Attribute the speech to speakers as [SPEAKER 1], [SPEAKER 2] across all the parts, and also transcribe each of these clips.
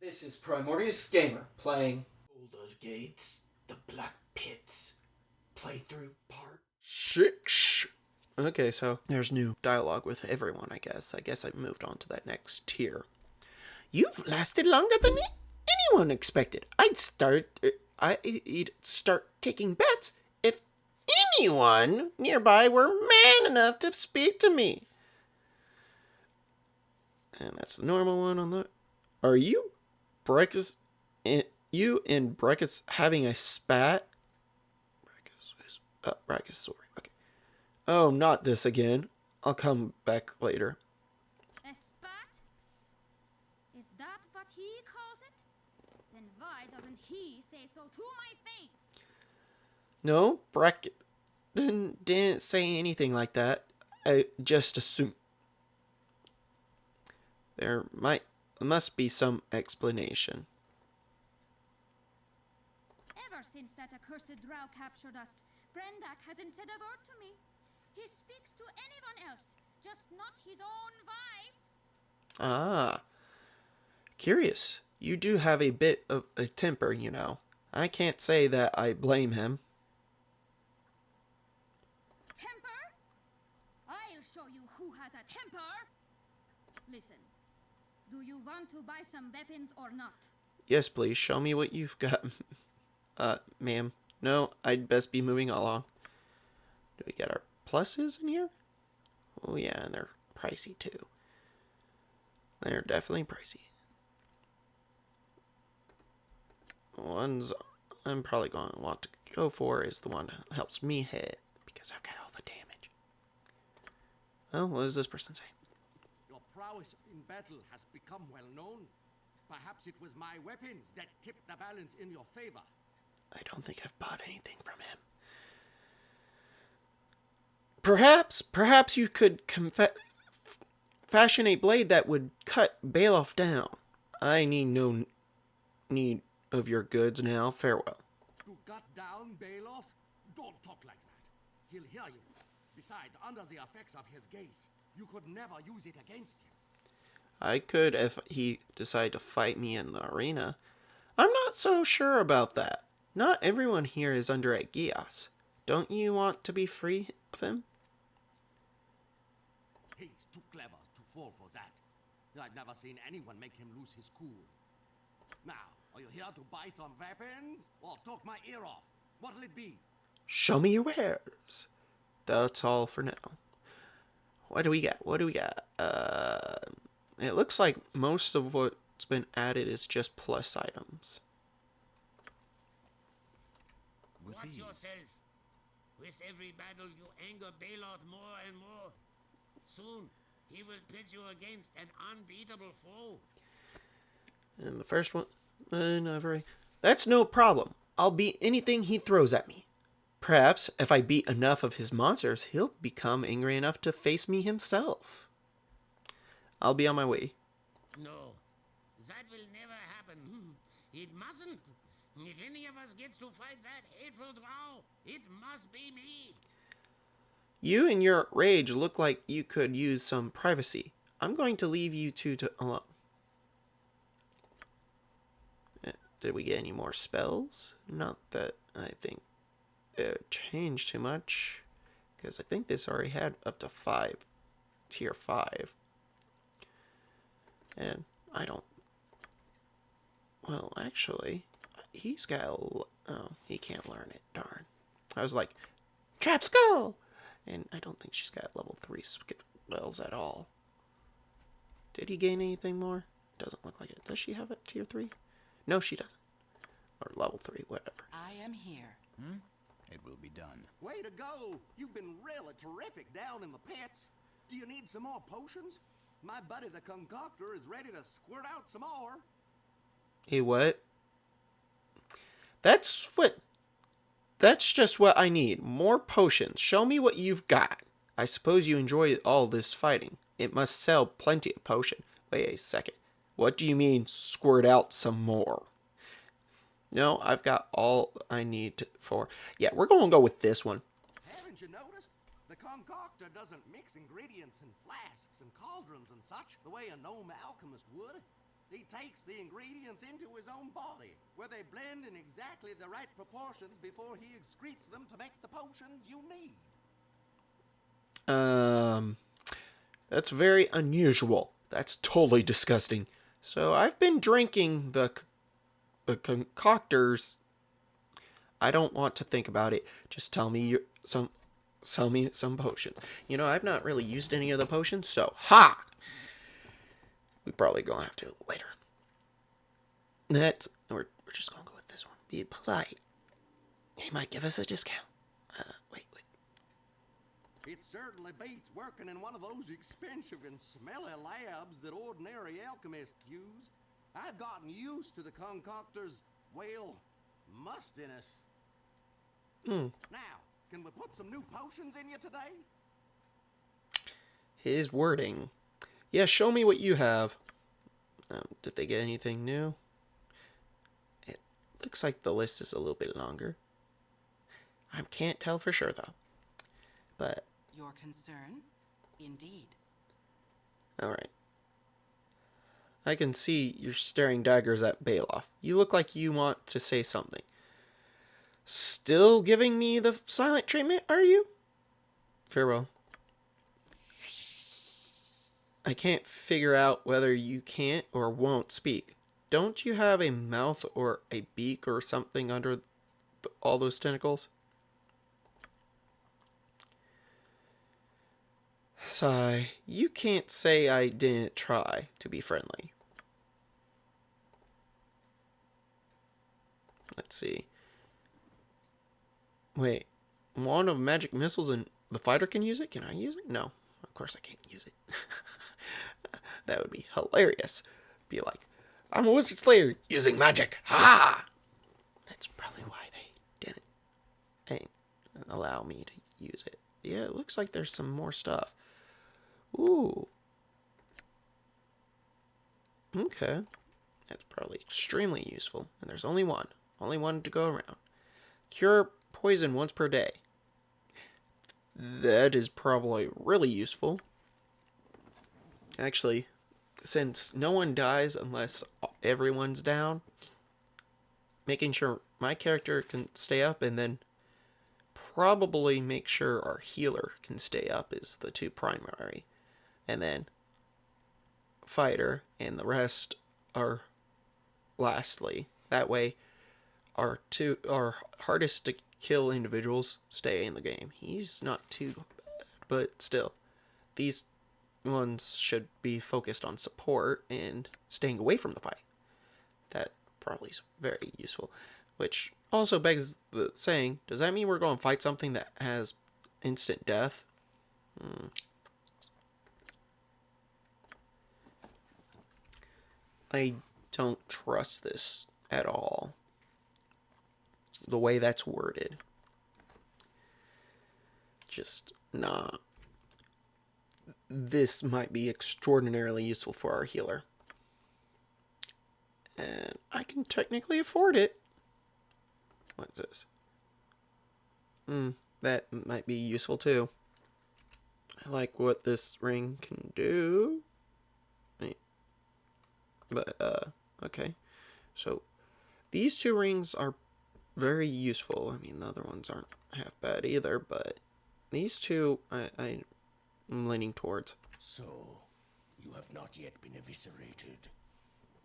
[SPEAKER 1] This is Primordius Gamer playing Baldur Gates, the Black Pits playthrough part 6. Okay, so there's new dialogue with everyone, I guess. I guess I moved on to that next tier. You've lasted longer than anyone expected. I'd start taking bets if anyone nearby were man enough to speak to me. And that's the normal one on the... Are you Breckus... You and Breckus having a spat? Breckus, sorry. Okay. Oh, not this again. I'll come back later.
[SPEAKER 2] A spat? Is that what he calls it? Then why doesn't he say so to my face?
[SPEAKER 1] No, Breckus didn't say anything like that. I just assumed. There must be some explanation.
[SPEAKER 2] Ever since that accursed drow captured us, Brendak hasn't said a word to me. He speaks to anyone else, just not his own wife.
[SPEAKER 1] Ah. Curious. You do have a bit of a temper, you know. I can't say that I blame him.
[SPEAKER 2] Temper? I'll show you who has a temper. Listen, do you want to buy some weapons or not?
[SPEAKER 1] Yes, please. Show me what you've got. Ma'am. No, I'd best be moving along. Do we get our pluses in here? Oh, yeah, and they're pricey, too. They're definitely pricey. Ones I'm probably going to want to go for is the one that helps me hit, because I've got all the damage. Oh, what does this person say?
[SPEAKER 3] Your prowess in battle has become well known. Perhaps it was my weapons that tipped the balance in your favor.
[SPEAKER 1] I don't think I've bought anything from him. Perhaps you could fashion a blade that would cut Baloth down. I need no need of your goods now. Farewell.
[SPEAKER 3] To gut down Baloth? Don't talk like that. He'll hear you. Besides, under the effects of his gaze, you could never use it against him.
[SPEAKER 1] I could if he decided to fight me in the arena. I'm not so sure about that. Not everyone here is under a Gias. Don't you want to be free of him?
[SPEAKER 3] He's too clever to fall for that. I've never seen anyone make him lose his cool. Now, are you here to buy some weapons or talk my ear off? What'll it be?
[SPEAKER 1] Show me your wares. That's all for now. What do we got? It looks like most of what's been added is just plus items.
[SPEAKER 4] Watch yourself. With every battle, you anger Baloth more and more. Soon, he will pit you against an unbeatable foe.
[SPEAKER 1] And the first one, that's no problem. I'll beat anything he throws at me. Perhaps, if I beat enough of his monsters, he'll become angry enough to face me himself. I'll be on my way.
[SPEAKER 4] No, that will never happen. It mustn't. If any of us gets to fight that hateful drow, it must be me.
[SPEAKER 1] You and your rage look like you could use some privacy. I'm going to leave you two alone. Did we get any more spells? Not that I think it changed too much, because I think this already had up to 5, tier 5. And I don't... Well, actually, he's got oh, he can't learn it, darn. I was like, Trap Skull! And I don't think she's got level 3 spells at all. Did he gain anything more? Doesn't look like it. Does she have it tier 3? No, she doesn't. Or level 3, whatever.
[SPEAKER 5] I am here.
[SPEAKER 6] It will be done.
[SPEAKER 3] Way to go! You've been really terrific down in the pits. Do you need some more potions? My buddy the concoctor is ready to squirt out some more.
[SPEAKER 1] Hey, what? That's just what I need. More potions. Show me what you've got. I suppose you enjoy all this fighting. It must sell plenty of potion. Wait a second. What do you mean, squirt out some more? No, I've got all I need for... Yeah, we're going to go with this one.
[SPEAKER 3] Haven't you noticed? The concoctor doesn't mix ingredients in flasks and cauldrons and such the way a gnome alchemist would. He takes the ingredients into his own body, where they blend in exactly the right proportions before he excretes them to make the potions you need.
[SPEAKER 1] That's very unusual. That's totally disgusting. So I've been drinking the concoctors. I don't want to think about it. Just tell me sell me some potions. You know, I've not really used any of the potions, so ha! We probably gonna have to later. We're just gonna go with this one. Be polite. He might give us a discount. Wait.
[SPEAKER 3] It certainly beats working in one of those expensive and smelly labs that ordinary alchemists use. I've gotten used to the concoctor's, well, mustiness. Now, can we put some new potions in you today?
[SPEAKER 1] His wording. Yeah, show me what you have. Did they get anything new? It looks like the list is a little bit longer. I can't tell for sure, though. But...
[SPEAKER 5] Your concern? Indeed.
[SPEAKER 1] Alright. I can see you're staring daggers at Baloth. You look like you want to say something. Still giving me the silent treatment, are you? Farewell. I can't figure out whether you can't or won't speak. Don't you have a mouth or a beak or something under all those tentacles? Sigh. You can't say I didn't try to be friendly. Let's see. Wait. Wand of magic missiles and the fighter can use it? Can I use it? No. Of course I can't use it. That would be hilarious. Be like, I'm a wizard slayer using magic. Ha! That's probably why they didn't allow me to use it. Yeah, it looks like there's some more stuff. Ooh. Okay. That's probably extremely useful. And there's only one. Only one to go around. Cure poison once per day. That is probably really useful. Actually, since no one dies unless everyone's down, making sure my character can stay up and then probably make sure our healer can stay up is the two primary. And then fighter and the rest are lastly. That way our hardest to kill individuals stay in the game. He's not too bad, but still. These ones should be focused on support and staying away from the fight. That probably is very useful. Which also begs the saying, does that mean we're going to fight something that has instant death? I don't trust this at all. The way that's worded. Just, nah. This might be extraordinarily useful for our healer. And I can technically afford it. What's this? That might be useful too. I like what this ring can do. But, okay. So, these two rings are very useful. I mean, the other ones aren't half bad either, but these two I'm leaning towards.
[SPEAKER 7] So, you have not yet been eviscerated.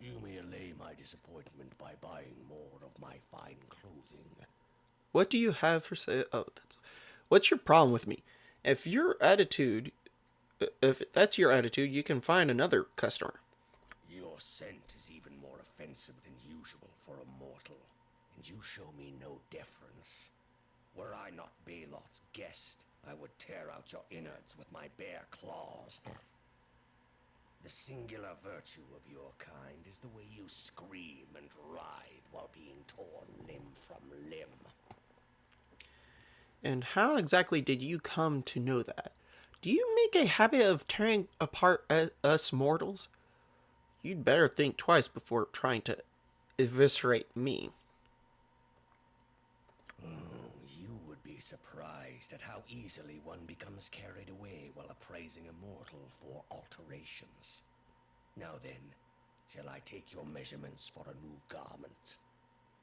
[SPEAKER 7] You may allay my disappointment by buying more of my fine clothing.
[SPEAKER 1] What do you have for sale? Oh, what's your problem with me? If that's your attitude, you can find another customer.
[SPEAKER 7] Your scent is even more offensive than usual for a mortal, and you show me no deference. Were I not Baloth's guest, I would tear out your innards with my bare claws. The singular virtue of your kind is the way you scream and writhe while being torn limb from limb.
[SPEAKER 1] And how exactly did you come to know that? Do you make a habit of tearing apart us mortals? You'd better think twice before trying to eviscerate me.
[SPEAKER 7] You would be surprised at how easily one becomes carried away while appraising a mortal for alterations. Now then, Shall I take your measurements for a new garment?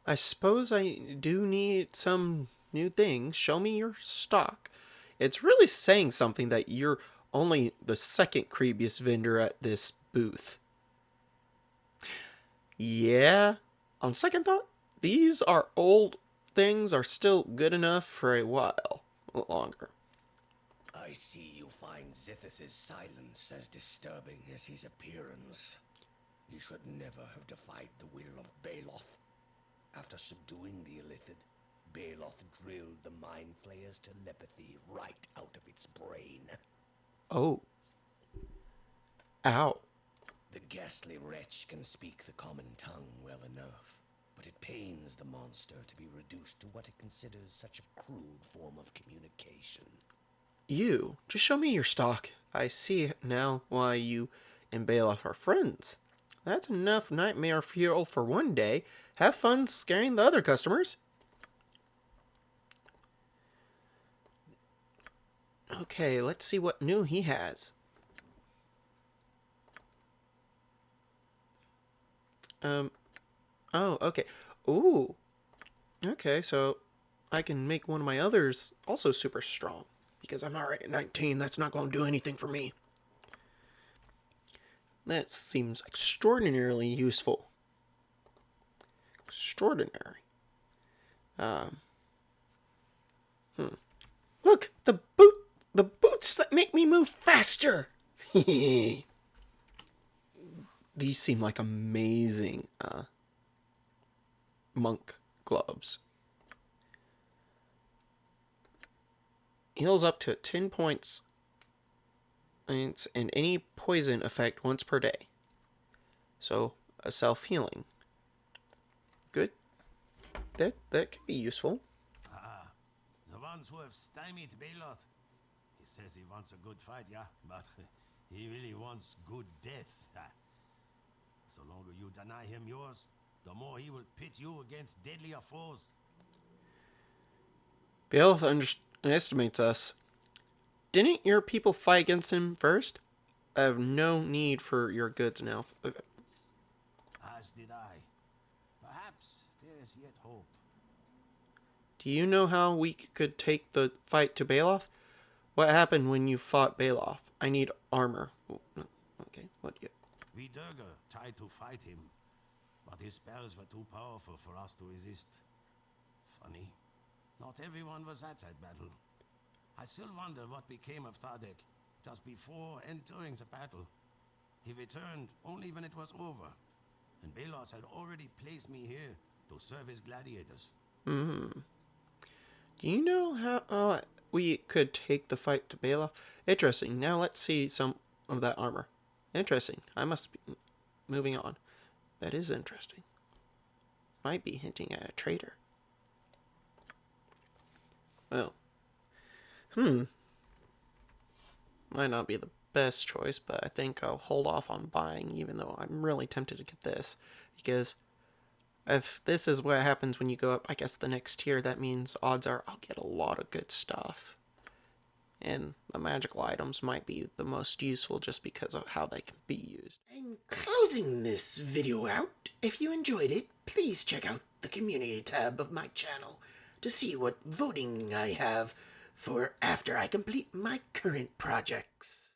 [SPEAKER 1] I suppose I do need some new things. Show me your stock. It's really saying something that you're only the second creepiest vendor at this booth. Yeah, on second thought, these are old things are still good enough for a while longer.
[SPEAKER 7] I see you find Zithus' silence as disturbing as his appearance. He should never have defied the will of Baloth. After subduing the Illithid, Baloth drilled the Mind Flayer's telepathy right out of its brain.
[SPEAKER 1] Oh. Ow.
[SPEAKER 7] The ghastly wretch can speak the common tongue well enough, but it pains the monster to be reduced to what it considers such a crude form of communication.
[SPEAKER 1] You, just show me your stock. I see now why you and Baloth are friends. That's enough nightmare fuel for one day. Have fun scaring the other customers. Okay, let's see what new he has. Oh, okay. Ooh. Okay, so I can make one of my others also super strong. Because I'm already at 19, that's not going to do anything for me. That seems extraordinarily useful. Extraordinary. Look, the boots that make me move faster. These seem like amazing monk gloves. Heals up to 10 points and any poison effect once per day. So, a self-healing. Good. That could be useful.
[SPEAKER 4] The ones who have stymied Baldur. He says he wants a good fight, yeah, but he really wants good death. So longer you deny him yours, the more he will pit you against deadlier foes.
[SPEAKER 1] Beowulf underestimates us. Didn't your people fight against him first? I have no need for your goods now. Okay.
[SPEAKER 4] As did I. Perhaps there is yet hope.
[SPEAKER 1] Do you know how we could take the fight to Beowulf? What happened when you fought Beowulf? I need armor. Okay, what do you...
[SPEAKER 4] We Durga tried to fight him, but his spells were too powerful for us to resist. Funny, not everyone was at that battle. I still wonder what became of Thadek just before entering the battle. He returned only when it was over, and Balos had already placed me here to serve his gladiators.
[SPEAKER 1] Do you know how we could take the fight to Beowulf? Interesting. Now let's see some of that armor. Interesting. I must be moving on. That is interesting. Might be hinting at a traitor. Well. Might not be the best choice, but I think I'll hold off on buying, even though I'm really tempted to get this. Because if this is what happens when you go up, I guess, the next tier, that means odds are I'll get a lot of good stuff. And the magical items might be the most useful just because of how they can be used.
[SPEAKER 8] I'm closing this video out. If you enjoyed it, please check out the community tab of my channel to see what voting I have for after I complete my current projects.